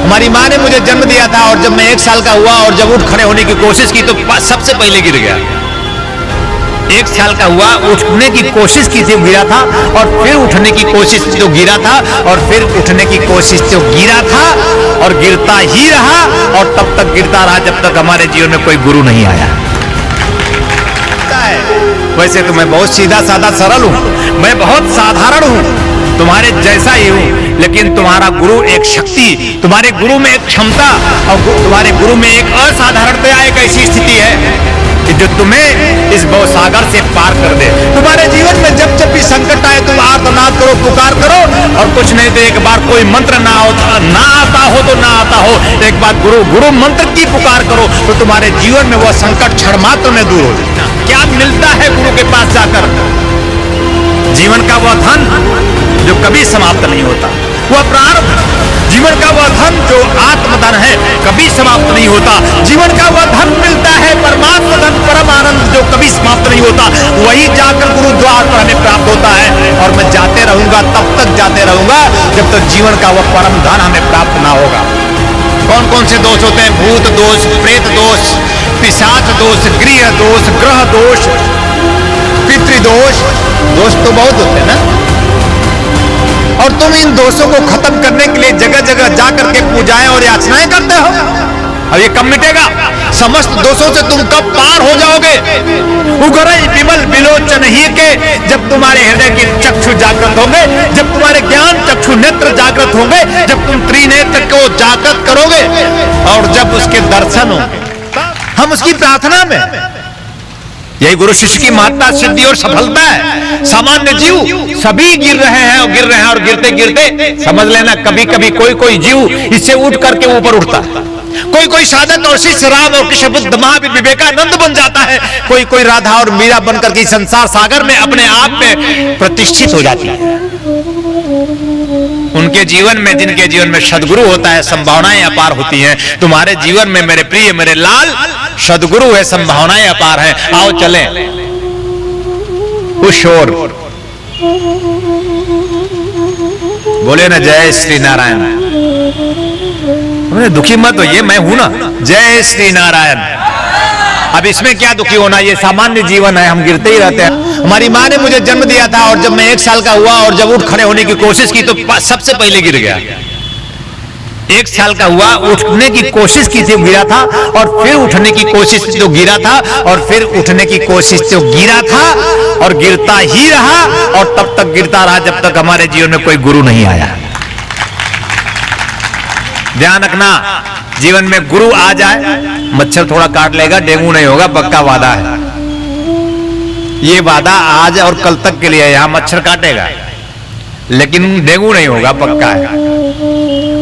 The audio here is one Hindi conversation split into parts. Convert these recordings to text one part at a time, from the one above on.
हमारी माँ ने मुझे जन्म दिया था और जब मैं 1 साल का हुआ और जब उठ खड़े होने की कोशिश की तो सबसे पहले गिर गया। 1 साल का हुआ, उठने की कोशिश की थी, गिरा था, और फिर उठने की कोशिश तो गिरा था, और फिर उठने की कोशिश तो गिरा था, और गिरता ही रहा, और तब तक गिरता रहा जब तक हमारे जीवन में कोई गुरु नहीं आया। वैसे तो मैं बहुत सीधा साधा सरल हूं, मैं बहुत साधारण हूं, तुम्हारे जैसा ही हूं, लेकिन तुम्हारा गुरु एक शक्ति, तुम्हारे गुरु में एक क्षमता, और तुम्हारे गुरु में एक असाधारणता, एक ऐसी स्थिति है कि जो तुम्हें इस भवसागर से पार कर दे। तुम्हारे जीवन में जब जब भी संकट आए तुम आर्तनाद करो, पुकार करो, और कुछ नहीं तो एक बार कोई मंत्र ना आता हो तो ना आता हो, एक बार गुरु मंत्र की पुकार करो तो तुम्हारे जीवन में वह संकट क्षण मात्र में दूर हो जाए। क्या मिलता है गुरु के पास जाकर? जीवन का वह धन जो कभी समाप्त नहीं होता, वह प्रारब्ध, जीवन का वह धन जो आत्मधन है, कभी समाप्त नहीं होता। जीवन का वह धन मिलता है परमात्मा धन, परम आनंद, जो कभी समाप्त नहीं होता, वही जाकर गुरुद्वार पर हमें प्राप्त होता है। और मैं जाते रहूंगा, तब तक जाते रहूंगा जब तक जीवन का वह परम धन हमें प्राप्त ना होगा। कौन कौन से दोष होते हैं? भूत दोष, प्रेत दोष, पिशाच दोष, गृह दोष, ग्रह दोष, पितृदोष। दोष तो बहुत होते हैं ना, और तुम इन दोषों को खत्म करने के लिए जगह जगह जाकर के पूजाएं और याचनाएं करते हो। अब ये कब मिटेगा? समस्त दोषों से तुम कब पार हो जाओगे? उगरई विमल विलोचन ही के, जब तुम्हारे हृदय के चक्षु जागृत होंगे, जब तुम्हारे ज्ञान चक्षु नेत्र जागृत होंगे, जब तुम त्रिनेत्र को जागृत करोगे, और जब उसके दर्शन होंगे, हम उसकी प्रार्थना में। यही गुरु शिष्य की महत्ता, सिद्धि और सफलता है। सामान्य जीव सभी गिर रहे हैं और गिर रहे हैं, और गिरते गिरते समझ लेना कभी कभी कोई जीव इससे उठ करके ऊपर उठता है। कोई साधक और शिष्य राम और कृष्ण, बुद्ध, महावीर, विवेकानंद बन जाता है। कोई राधा और मीरा बनकर के संसार सागर में अपने आप में प्रतिष्ठित हो जाती है। उनके जीवन में, जिनके जीवन में सदगुरु होता है, संभावनाएं अपार होती हैं। तुम्हारे जीवन में मेरे प्रिय, मेरे लाल, सदगुरु है, संभावनाएं अपार हैं। आओ चलें उस ओर। बोले ना जय श्री नारायण। दुखी मत हो, ये मैं हूं ना। जय श्री नारायण। अब इसमें क्या दुखी होना, ये सामान्य जीवन है, हम गिरते ही रहते हैं। हमारी माँ ने मुझे जन्म दिया था और जब मैं 1 साल का हुआ और जब उठ खड़े होने की कोशिश की तो सबसे पहले गिर गया। 1 साल का हुआ, उठने की कोशिश की थी, गिरा था, और फिर उठने की कोशिश तो गिरा था, और फिर उठने की कोशिश तो गिरा था, और गिरता ही रहा, और तब तक गिरता रहा जब तक हमारे जीवन में कोई गुरु नहीं आया। ध्यान रखना, जीवन में गुरु आ जाए, मच्छर थोड़ा काट लेगा, डेंगू नहीं होगा, पक्का वादा है। ये वादा आज और कल तक के लिए है। यहां मच्छर काटेगा लेकिन डेंगू नहीं होगा, पक्का है।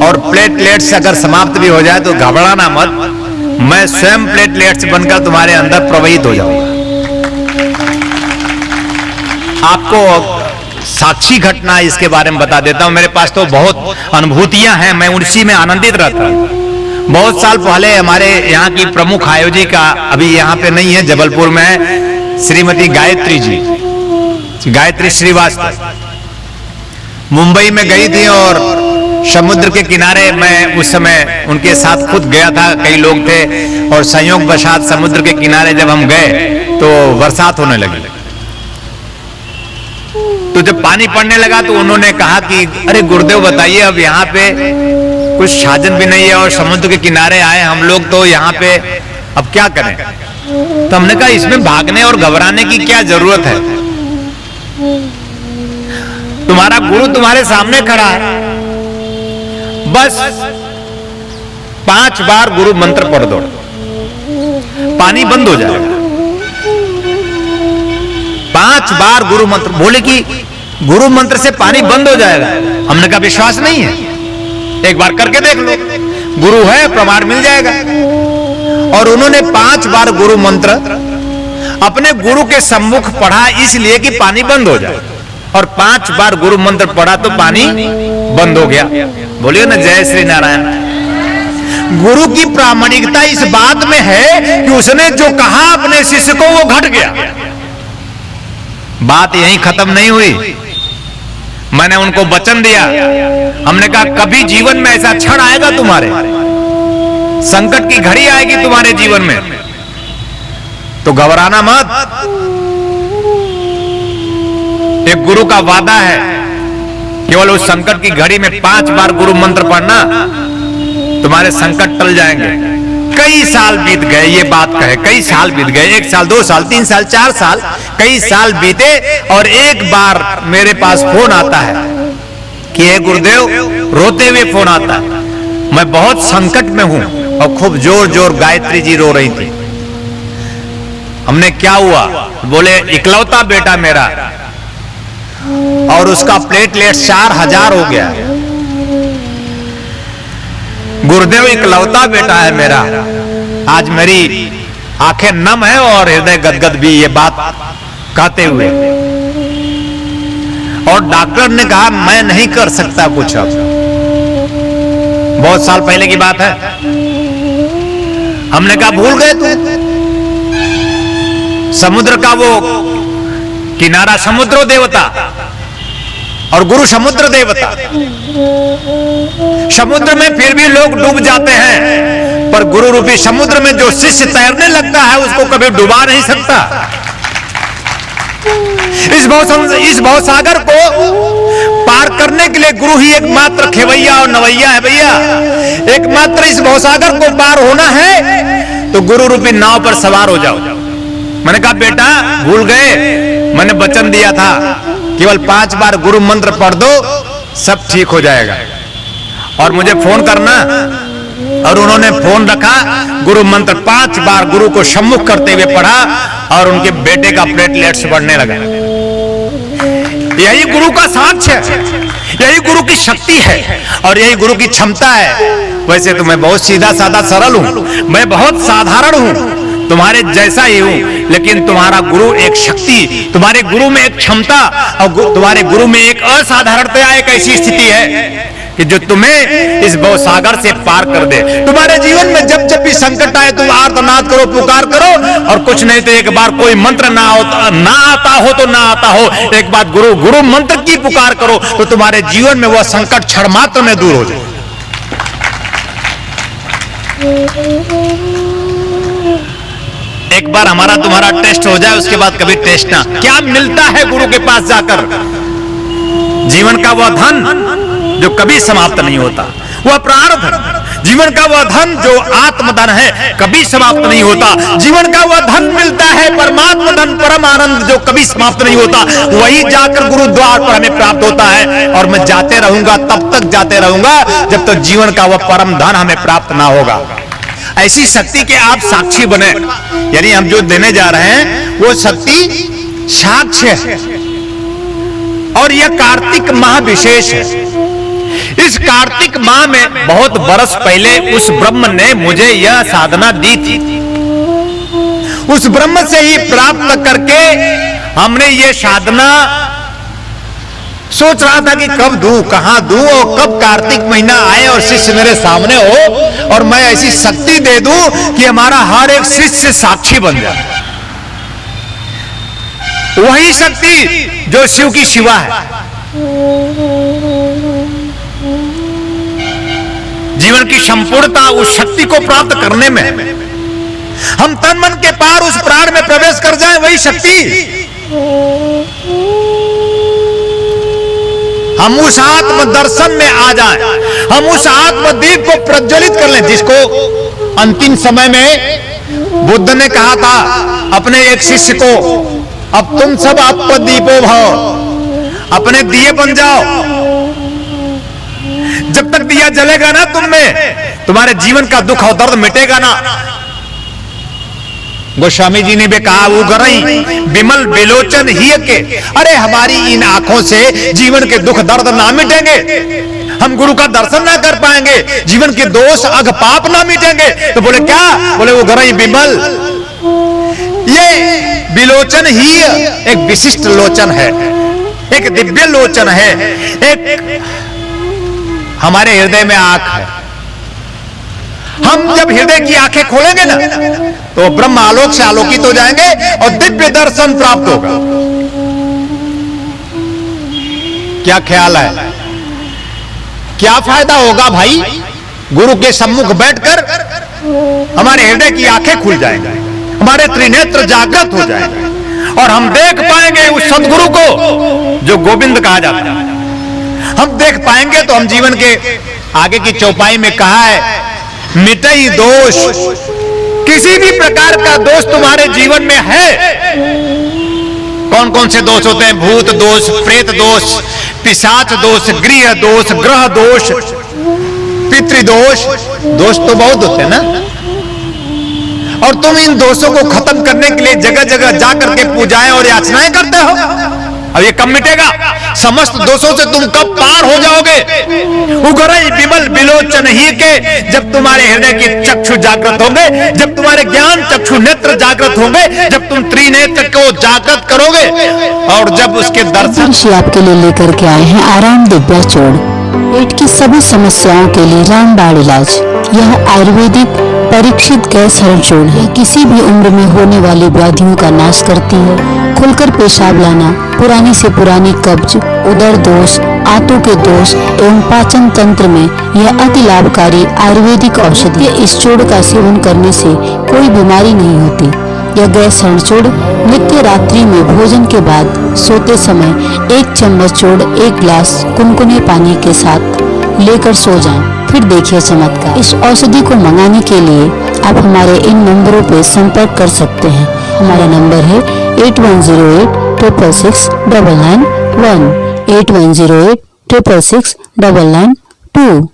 और प्लेटलेट्स अगर समाप्त भी हो जाए तो घबराना मत, मैं स्वयं प्लेटलेट्स बनकर तुम्हारे अंदर प्रवाहित हो जाऊंगा। आपको साक्षी घटना इसके बारे में बता देता हूं। मेरे पास तो बहुत अनुभूतियां हैं, मैं उसी में आनंदित रहता हूं। बहुत साल पहले हमारे यहाँ की प्रमुख आयोजिका, अभी यहाँ पे नहीं है, जबलपुर में है, श्रीमती गायत्री जी, गायत्री श्रीवास्तव, मुंबई में गई थी और समुद्र के किनारे मैं उस समय उनके साथ खुद गया था। कई लोग थे और संयोग वशात समुद्र के किनारे जब हम गए तो बरसात होने लगी। तो जब पानी पड़ने लगा तो उन्होंने कहा कि अरे गुरुदेव बताइए, अब यहाँ पे कुछ साधन भी नहीं है और समुद्र के किनारे आए हम लोग, तो यहाँ पे अब क्या करें? तो हमने कहा इसमें भागने और घबराने की क्या जरूरत है? तुम्हारा गुरु तुम्हारे सामने खड़ा है, बस 5 बार गुरु मंत्र पढ़ दो, पानी बंद हो जाएगा। 5 बार गुरु मंत्र, बोले कि गुरु मंत्र से पानी बंद हो जाएगा। हमने कहा विश्वास नहीं है, एक बार करके देख लो, गुरु है, प्रमाण मिल जाएगा। और उन्होंने 5 बार गुरु मंत्र अपने गुरु के सम्मुख पढ़ा, इसलिए कि पानी बंद हो जाए। और 5 बार गुरु मंत्र पढ़ा तो पानी बंद हो गया। बोलिए ना जय श्री नारायण। गुरु की प्रामाणिकता इस बात में है कि उसने जो कहा अपने शिष्य को वो घट गया। बात यहीं खत्म नहीं हुई। मैंने उनको वचन दिया, हमने कहा कभी जीवन में ऐसा क्षण आएगा, तुम्हारे संकट की घड़ी आएगी तुम्हारे जीवन में, तो घबराना मत। एक गुरु का वादा है, केवल उस संकट की घड़ी में 5 बार गुरु मंत्र पढ़ना, तुम्हारे संकट टल जाएंगे। कई साल बीत गए, ये बात कहे, कई साल बीत गए, 1 साल 2 साल 3 साल 4 साल, कई साल बीते, और एक बार मेरे पास फोन आता है कि हे गुरुदेव, रोते हुए फोन आता है, मैं बहुत संकट में हूं, और खूब जोर जोर गायत्री जी रो रही थी। हमने क्या हुआ? बोले इकलौता बेटा मेरा, और उसका प्लेटलेट 4000 हो गया। गुरुदेव इकलौता बेटा है मेरा। आज मेरी आंखें नम है और हृदय गदगद भी, ये बात कहते हुए, और डॉक्टर ने कहा मैं नहीं कर सकता कुछ। अब बहुत साल पहले की बात है। हमने कहा भूल गए तू समुद्र का वो किनारा, समुद्र देवता और गुरु समुद्र देवता। समुद्र में फिर भी लोग डूब जाते हैं, पर गुरु रूपी समुद्र में जो शिष्य तैरने लगता है उसको कभी डुबा नहीं सकता। इस भवसागर को पार करने के लिए गुरु ही एकमात्र खेवैया और नवैया है भैया। एकमात्र इस भवसागर को पार होना है तो गुरु रूपी नाव पर सवार हो जाओ। मैंने कहा बेटा भूल गए, मैंने वचन दिया था, केवल 5 बार गुरु मंत्र पढ़ दो, सब ठीक हो जाएगा, और मुझे फोन करना। और उन्होंने फोन रखा, गुरु मंत्र 5 बार गुरु को सम्मुख करते हुए पढ़ा, और उनके बेटे का प्लेटलेट्स बढ़ने लगा। यही गुरु का साक्ष्य है, यही गुरु की शक्ति है, और यही गुरु की क्षमता है। वैसे तो मैं बहुत सीधा साधा सरल हूं, मैं बहुत साधारण हूं, तुम्हारे जैसा ही हूं, लेकिन तुम्हारा गुरु एक शक्ति, तुम्हारे गुरु में एक क्षमता, और तुम्हारे गुरु में एक असाधारणता, एक ऐसी स्थिति है कि जो तुम्हें इस भवसागर से पार कर दे। तुम्हारे जीवन में जब जब भी संकट आए तुम आर्तनाद करो, पुकार करो, और कुछ नहीं तो एक बार कोई मंत्र ना आता हो तो ना आता हो, एक बार गुरु मंत्र की पुकार करो तो तुम्हारे जीवन में वह संकट क्षण मात्र में दूर हो जाए। एक बार हमारा तुम्हारा टेस्ट हो जाए, उसके बाद कभी टेस्ट ना। क्या मिलता है गुरु के पास जाकर? जीवन का वह धन जो कभी समाप्त नहीं होता, वह प्राणधन। जीवन का वह धन जो आत्मधन है, कभी समाप्त नहीं होता। जीवन का वह धन मिलता है परमात्मा धन, परम आनंद, जो कभी समाप्त नहीं होता। वही जाकर गुरुद्वार पर हमें प्राप्त होता है, और मैं जाते रहूंगा, तब तक जाते रहूंगा जब तक जीवन का वह परम धन हमें प्राप्त ना होगा। ऐसी शक्ति के आप साक्षी बने, यानी हम जो देने जा रहे हैं वो शक्ति साक्ष्य है। और यह कार्तिक माह विशेष है। इस कार्तिक माह में बहुत बरस पहले उस ब्रह्म ने मुझे यह साधना दी थी। उस ब्रह्म से ही प्राप्त करके हमने ये साधना सोच रहा था कि कब दूं, कहां दूं, और कब कार्तिक महीना आए और शिष्य मेरे सामने हो और मैं ऐसी शक्ति दे दूं कि हमारा हर एक शिष्य साक्षी बन जाए। वही शक्ति जो शिव की शिवा है। जीवन की संपूर्णता उस शक्ति को प्राप्त करने में हम तन मन के पार उस प्राण में प्रवेश कर जाएं, वही शक्ति। हम उस आत्म दर्शन में आ जाएं, हम उस आत्मदीप को प्रज्वलित कर लें, जिसको अंतिम समय में बुद्ध ने कहा था अपने एक शिष्य को, अब तुम सब आत्मदीपो भव, अपने दिए बन जाओ। जब तक दिया जलेगा ना तुम में, तुम्हारे जीवन का दुख और दर्द मिटेगा ना। गोस्वामी जी ने भी कहा, वो गरई विमल बेलोचन ही के, अरे हमारी इन आंखों से जीवन के दुख दर्द ना मिटेंगे, हम गुरु का दर्शन ना कर पाएंगे, जीवन के दोष अघ पाप ना मिटेंगे। तो बोले क्या? बोले वो गरई विमल, ये विलोचन ही एक विशिष्ट लोचन है, एक दिव्य लोचन है, एक हमारे हृदय में आंख है। हम जब हृदय की आंखें खोलेंगे ना तो ब्रह्म आलोक से आलोकित हो जाएंगे और दिव्य दर्शन प्राप्त होगा। क्या ख्याल है? क्या फायदा होगा भाई? गुरु के सम्मुख बैठकर हमारे हृदय की आंखें खुल जाएंगी, हमारे त्रिनेत्र जागृत हो जाएंगे और हम देख पाएंगे उस सदगुरु को जो गोविंद कहा जाता है। हम देख पाएंगे तो हम जीवन के आगे की चौपाई में कहा है, मिटई दोष। किसी भी प्रकार का दोष तुम्हारे जीवन में है, कौन कौन से दोष होते हैं? भूत दोष, प्रेत दोष, पिशाच दोष, गृह दोष, ग्रह दोष, पितृदोष। दोष तो बहुत होते हैं ना। और तुम इन दोषों को खत्म करने के लिए जगह जगह जाकर के पूजाएं और याचनाएं करते हो। अब ये कब मिटेगा? समस्त दोषों से तुम कब पार हो जाओगे? उगरई विमल बिलोचन ही के, जब तुम्हारे हृदय के चक्षु जागृत होंगे, जब तुम्हारे ज्ञान चक्षु नेत्र जागृत होंगे, जब तुम त्रिनेत्र को जागृत करोगे और जब उसके दर्शन। आपके लिए लेकर के आए हैं आराम दिव्या चूर्ण, पेट की सभी समस्याओं के लिए रामबाण इलाज। यह आयुर्वेदिक परीक्षित गैस हरण चूर्ण है। किसी भी उम्र में होने वाली व्याधियों का नाश करती है। खुलकर पेशाब लाना, पुरानी से पुरानी कब्ज, उदर दोष, आंतों के दोष एवं पाचन तंत्र में यह अति लाभकारी आयुर्वेदिक औषधि है। इस चूर्ण का सेवन करने से कोई बीमारी नहीं होती। यह गैस हरण चूर्ण नित्य रात्रि में भोजन के बाद सोते समय 1 चम्मच चूर्ण 1 गिलास कुनकुने पानी के साथ लेकर सो जाएं, फिर देखिए चमत्कार। इस औषधि को मंगाने के लिए आप हमारे इन नंबरों पर संपर्क कर सकते हैं। हमारा नंबर है 8108666991, 8108666992।